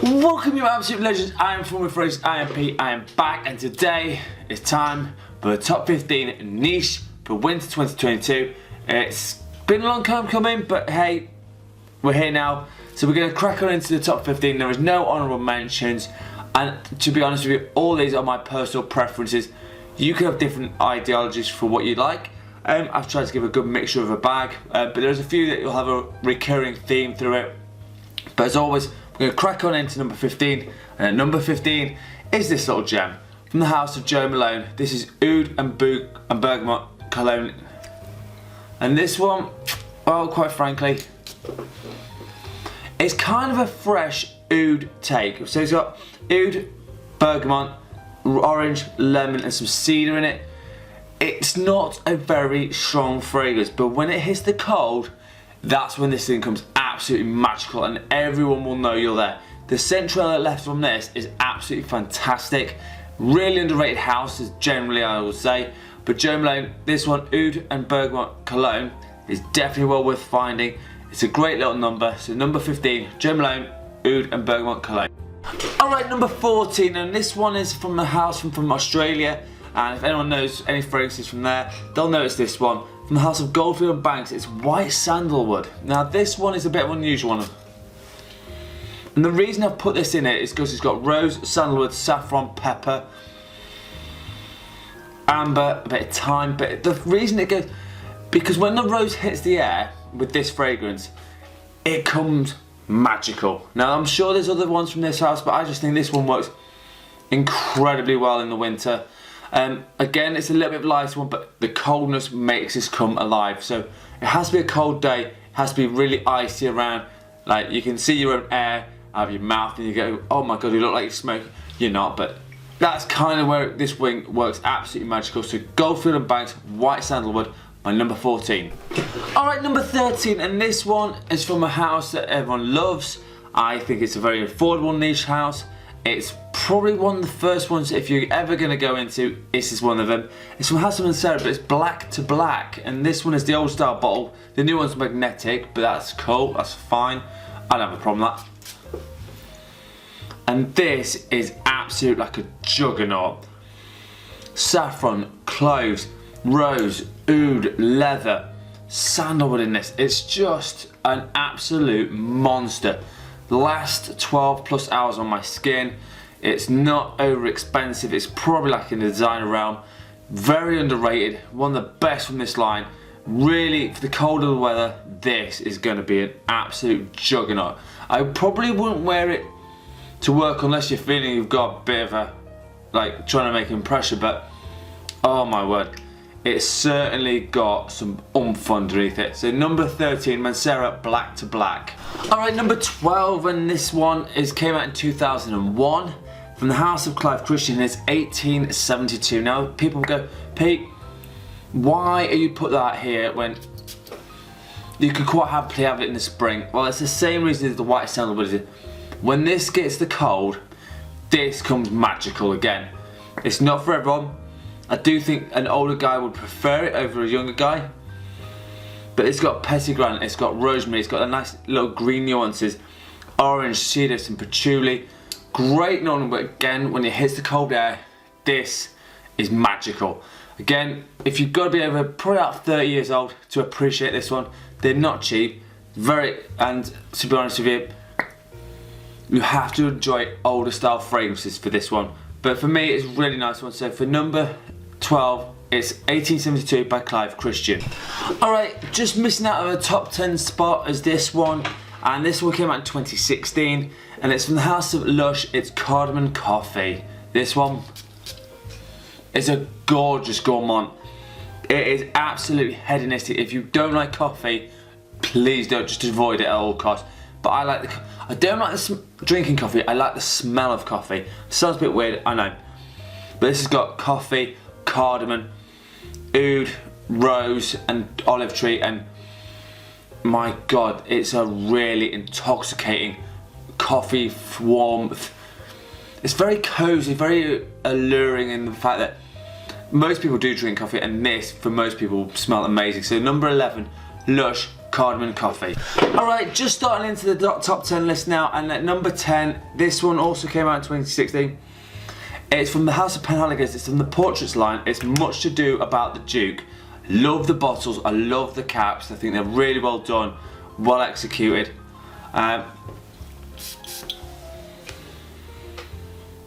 Welcome you absolute legends, I am Former Phrase, I am Pete, I am back, and today it's time for the top 15 niche for winter 2022. It's been a long time coming, but hey, we're here now. So we're going to crack on into the top 15. There is no honourable mentions, and to be honest with you, all these are my personal preferences. You can have different ideologies for what you like. I've tried to give a good mixture of a bag, but there's a few that you'll have a recurring theme through it. But as always, we're going to crack on into number 15, and at number 15 is this little gem from the house of Jo Malone. This is Oud and Bergamot Cologne, and this one, well, quite frankly, it's kind of a fresh oud take. So it's got oud, bergamot, orange, lemon, and some cedar in it. It's not a very strong fragrance, but when it hits the cold, that's when this thing becomes absolutely magical, and everyone will know you're there. The scent trail that left from this is absolutely fantastic. Really underrated houses generally, I would say. But Jo Malone, this one, Oud and Bergamot Cologne, is definitely well worth finding. It's a great little number. So number 15, Jo Malone, Oud and Bergamot Cologne. Alright, number 14, and this one is from the house from Australia. And if anyone knows any fragrances from there, they'll notice this one. From the house of Goldfield Banks, it's white sandalwood. Now this one is a bit of an unusual one. And the reason I've put this in it is because it's got rose, sandalwood, saffron, pepper, amber, a bit of thyme. But the reason it goes, because when the rose hits the air with this fragrance, it comes magical. Now I'm sure there's other ones from this house, but I just think this one works incredibly well in the winter. Again, it's a little bit of a lighter one, but the coldness makes this come alive. So it has to be a cold day, it has to be really icy around, like you can see your own air out of your mouth and you go, oh my god, you look like you're smoking. You're not, but that's kind of where this wing works absolutely magical. So Goldfield Banks, white sandalwood, my number 14. Alright, number 13, and this one is from a house that everyone loves. I think it's a very affordable niche house. It's probably one of the first ones, if you're ever going to go into, this is one of them. It's from Hassan and Sarah, but it's black to black, and this one is the old style bottle. The new one's magnetic, but that's cool, that's fine. I don't have a problem with that. And this is absolute like a juggernaut. Saffron, cloves, rose, oud, leather, sandalwood in this. It's just an absolute monster. Last 12 plus hours on my skin. It's not over expensive. It's probably like in the designer realm. Very underrated. One of the best from this line. Really, for the colder weather, this is going to be an absolute juggernaut. I probably wouldn't wear it to work unless you're feeling you've got a bit of a, like, trying to make an impression, but oh my word, it's certainly got some oomph underneath it. So number 13, Mancera Black to Black. Alright, number 12, and this one came out in 2001 from the house of Clive Christian. It's 1872. Now people go, Pete, why are you put that here when you could quite happily have it in the spring? Well, it's the same reason as the white sandalwood is. When this gets the cold, this comes magical again. It's not for everyone. I do think an older guy would prefer it over a younger guy. But it's got petitgrain, it's got rosemary, it's got a nice little green nuances, orange, cedar, some patchouli. Great note, but again, when it hits the cold air, this is magical. Again, if you've got to be over probably about 30 years old to appreciate this one, they're not cheap. And to be honest with you, you have to enjoy older style fragrances for this one. But for me, it's a really nice one. So for number 12, it's 1872 by Clive Christian. Alright, just missing out of a top 10 spot is this one. And this one came out in 2016. And it's from the house of Lush. It's Cardamom Coffee. This one is a gorgeous gourmand. It is absolutely hedonistic. If you don't like coffee, please don't, just avoid it at all costs. But I don't like drinking coffee, I like the smell of coffee. Sounds a bit weird, I know. But this has got coffee, cardamom, oud, rose and olive tree, and my god, it's a really intoxicating coffee warmth. It's very cozy, very alluring in the fact that most people do drink coffee, and this, for most people, smell amazing. So number 11, Lush cardamom coffee. Alright, just starting into the top 10 list now, and at number 10, this one also came out in 2016. It's from the House of Penhaligon's, it's from the Portraits line. It's Much to Do About the Duke. Love the bottles, I love the caps, I think they're really well done, well executed.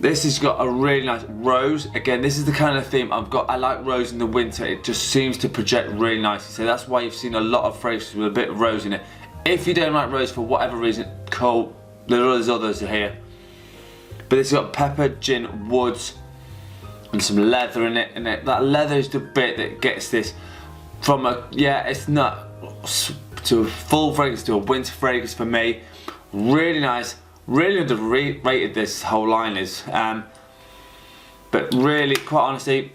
This has got a really nice rose. Again, this is the kind of theme I've got. I like rose in the winter. It just seems to project really nicely. So that's why you've seen a lot of fragrances with a bit of rose in it. If you don't like rose for whatever reason, cool. There's others here. But it's got pepper, gin, woods, and some leather in it. And that leather is the bit that gets this from a, yeah, it's not to a full fragrance to a winter fragrance for me. Really nice. Really underrated this whole line is, but really, quite honestly,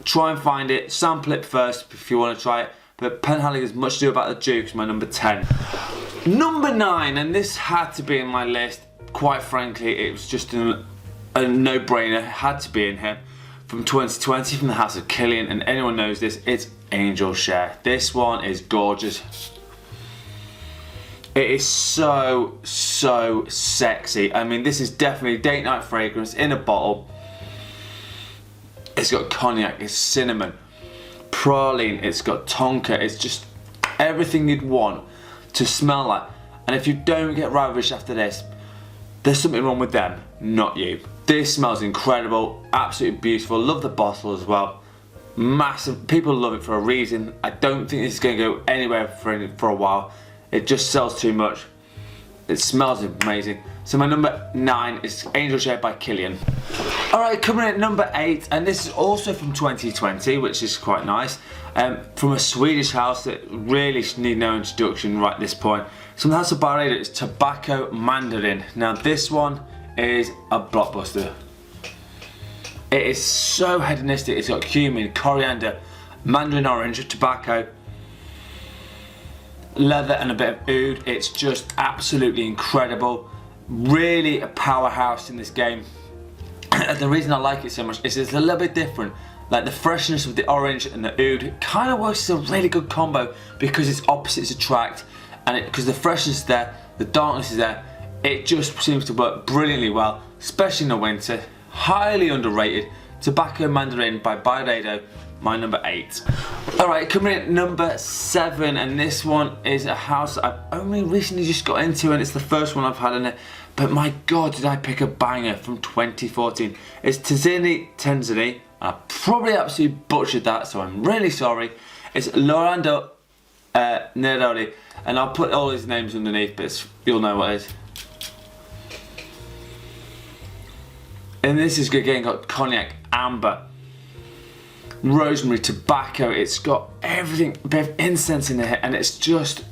try and find it, sample it first if you want to try it. But Penhaligon's Much to Do About the Duke is my number 10. Number 9, and this had to be in my list. Quite frankly, it was just a no-brainer. It had to be in here. From 2020, from the House of Killian, and anyone knows this, it's Angel Share. This one is gorgeous. It is so sexy. I mean, this is definitely date night fragrance in a bottle. It's got cognac, it's cinnamon, praline, it's got tonka. It's just everything you'd want to smell like. And if you don't get ravished after this, there's something wrong with them, not you. This smells incredible, absolutely beautiful. Love the bottle as well. Massive, people love it for a reason. I don't think this is going to go anywhere for a while. It just sells too much. It smells amazing. So my number 9 is Angel Share by Killian. Alright, coming in at number 8, and this is also from 2020, which is quite nice. From a Swedish house that really need no introduction right at this point. So from the House of Barreda, it's Tobacco Mandarin. Now this one is a blockbuster. It is so hedonistic. It's got cumin, coriander, mandarin orange, tobacco, leather and a bit of oud. It's just absolutely incredible. Really a powerhouse in this game. And the reason I like it so much is it's a little bit different. Like the freshness of the orange and the oud kind of works as a really good combo because its opposites attract, and because the freshness is there, the darkness is there. It just seems to work brilliantly well, especially in the winter. Highly underrated. Tobacco Mandarin by Byredo, my number 8. Alright, coming in at number 7, and this one is a house that I've only recently just got into, and it's the first one I've had in it. But my god, did I pick a banger from 2014. It's Tenzini. I probably absolutely butchered that, so I'm really sorry. It's Loro Neroli, and I'll put all these names underneath, but you'll know what it is. And this is again got cognac, amber, rosemary, tobacco. It's got everything, a bit of incense in it, and it's just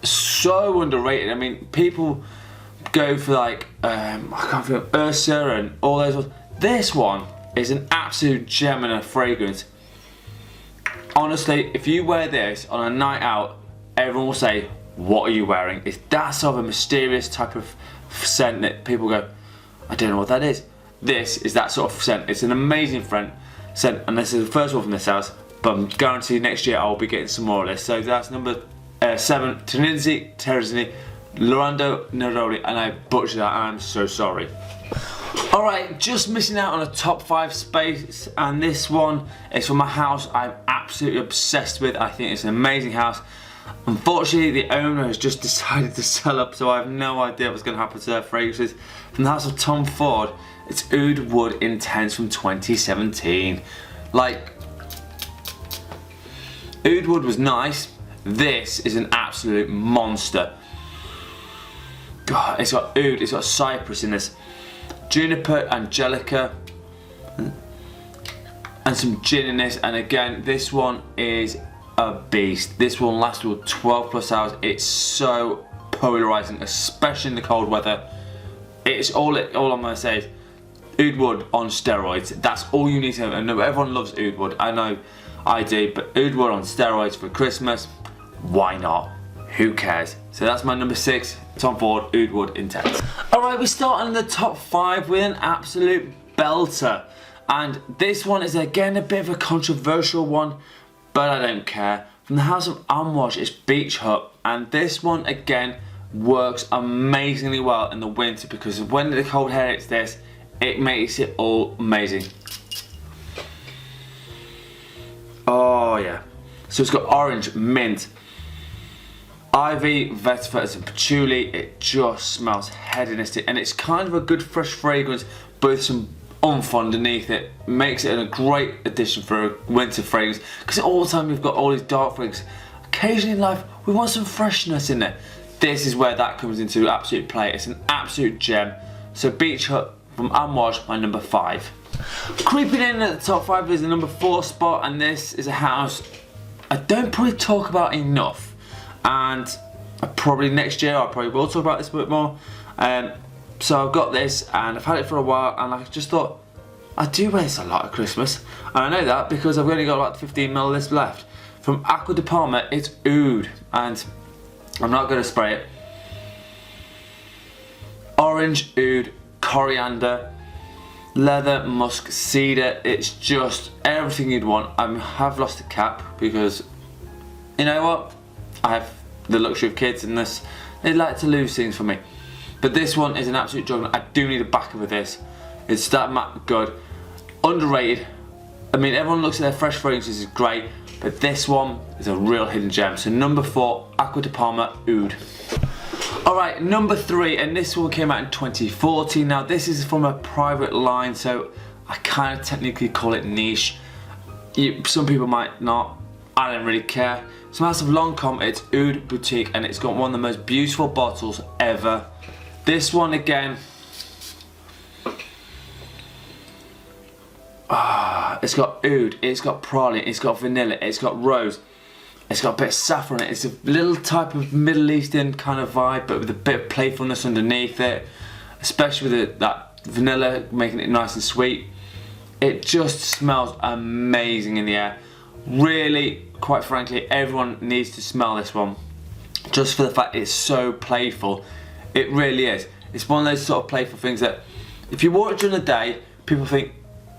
so underrated. I mean, people go for like I can't feel Ursa and all those ones. This one is an absolute gem and a fragrance. Honestly, if you wear this on a night out, everyone will say, "What are you wearing?" It's that sort of a mysterious type of scent that people go, "I don't know what that is." This is that sort of scent. It's an amazing scent, and this is the first one from this house, but I'm guaranteed next year I'll be getting some more of this. So that's number 7, Tenzini, Loro Neroli, and I butchered that, and I'm so sorry. Alright, just missing out on a top 5 space, and this one is from a house I'm absolutely obsessed with. I think it's an amazing house. Unfortunately, the owner has just decided to sell up, so I have no idea what's going to happen to their fragrances. From the house of Tom Ford, it's Oud Wood Intense from 2017. Like, Oud Wood was nice. This is an absolute monster. God, it's got oud, it's got cypress in this, juniper, angelica, and some gin in this. And again, this one is a beast. This one lasts for 12 plus hours. It's so polarizing, especially in the cold weather. It's all I'm gonna say is Oud Wood on steroids. That's all you need to know. I know everyone loves Oud Wood. I know I do, but Oud Wood on steroids for Christmas, why not? Who cares? So that's my number 6, Tom Ford Oud Wood Intense. Alright, we start in the top 5 with an absolute belter. And this one is again a bit of a controversial one, but I don't care. from the house of Amouage, it's Beach Hut, and this one again works amazingly well in the winter because when the cold air hits this, it makes it all amazing. Oh yeah. So it's got orange, mint, ivy, vetiver, and patchouli. It just smells hedonistic, and it's kind of a good fresh fragrance, but with some oomph underneath it. Makes it a great addition for a winter fragrance, because all the time we've got all these dark fragrances. Occasionally in life, we want some freshness in there. This is where that comes into absolute play. It's an absolute gem. So Beach Hut from Amouage, my number 5. Creeping in at the top 5 is the number 4 spot, and this is a house I don't probably talk about enough, and probably next year I probably will talk about this a bit more. So I've got this and I've had it for a while, and I just thought I do wear this a lot at Christmas, and I know that because I've only got like 15ml this left. From Acqua di Parma, it's Oud, and I'm not going to spray it. Orange, oud, coriander, leather, musk, cedar. It's just everything you'd want. I have lost a cap because, you know what? I have the luxury of kids, and this, they like to lose things for me. But this one is an absolute juggernaut. I do need a backup with this. It's that good. Underrated. I mean, everyone looks at their fresh fragrances is great, but this one is a real hidden gem. So number 4, Acqua di Parma Oud. Alright, number 3, and this one came out in 2014. Now this is from a private line, so I kind of technically call it niche. Some people might not, I don't really care. It's a massive Lancome, it's Oud Boutique, and it's got one of the most beautiful bottles ever. This one again, it's got oud, it's got praline, it's got vanilla, it's got rose, it's got a bit of saffron in it. It's a little type of Middle Eastern kind of vibe, but with a bit of playfulness underneath it, especially with that vanilla making it nice and sweet. It just smells amazing in the air. Really, quite frankly, everyone needs to smell this one, just for the fact it's so playful. It really is. It's one of those sort of playful things that if you wore it during the day, people think,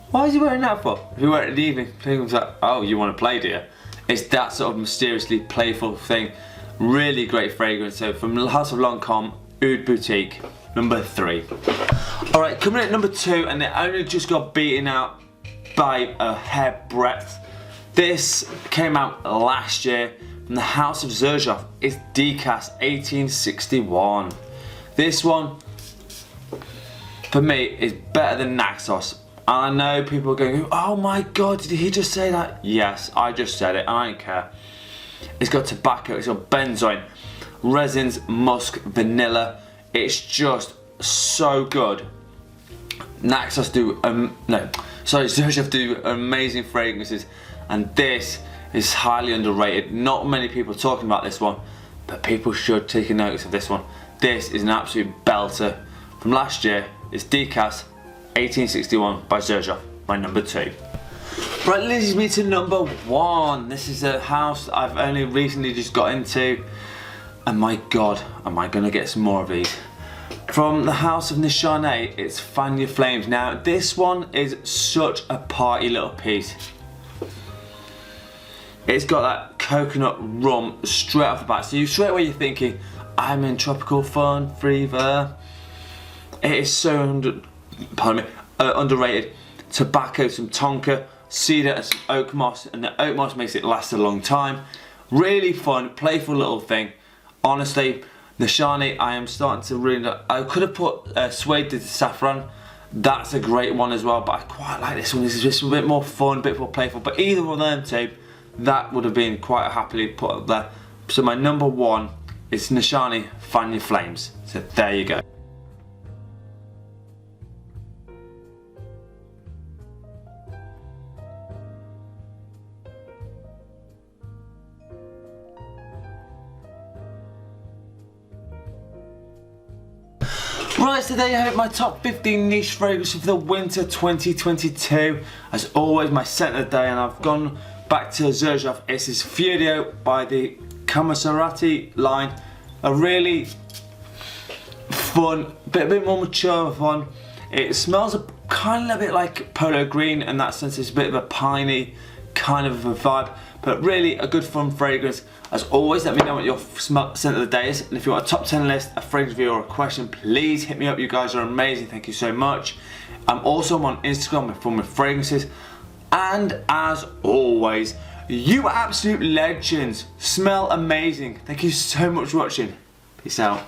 why is he wearing that for? If you wear it in the evening, people's like, oh, you want to play, do you? It's that sort of mysteriously playful thing. Really great fragrance. So from the House of Lancome, Oud Boutique, number 3. Alright, coming in at number 2, and it only just got beaten out by a hair breadth. This came out last year from the House of Xerjoff. It's Decas 1861. This one, for me, is better than Naxos. And I know people are going, oh my god, did he just say that? Yes, I just said it, and I don't care. It's got tobacco, it's got benzoin, resins, musk, vanilla. It's just so good. Naxos do, Xerjoff do amazing fragrances, and this is highly underrated. Not many people are talking about this one, but people should take a notice of this one. This is an absolute belter. From last year, it's Decas 1861 by Xerjoff, my number 2. Right, leads me to number 1. This is a house that I've only recently just got into, and my god, am I gonna get some more of these. From the House of Nishani, it's Fan Your Flames. Now, this one is such a party little piece. It's got that coconut rum straight off the bat, so straight away you're thinking, I'm in tropical fun fever. It is so underrated. Tobacco, some tonka, cedar, and some oak moss, and the oak moss makes it last a long time. Really fun, playful little thing. Honestly, Nishani, I am starting to really. I could have put suede to saffron. That's a great one as well, but I quite like this one. This is just a bit more fun, a bit more playful. But either of them two, that would have been quite happily put up there. So my number 1 is Nishani Fan Your Flames. So there you go. Right, so there you have it, my top 15 niche fragrances for the winter 2022. As always, my scent of the day, and I've gone back to Xerjoff. It's this Furio by the Camaserati line. A really fun, bit more mature one. It smells kind of a bit like polo green in that sense. It's a bit of a piney kind of a vibe, but really a good fun fragrance. As always, let me know what your scent of the day is, and if you want a top 10 list, a fragrance review or a question, please hit me up. You guys are amazing, thank you so much. I'm also on Instagram with Fun with Fragrances, and as always, you absolute legends, smell amazing. Thank you so much for watching. Peace out.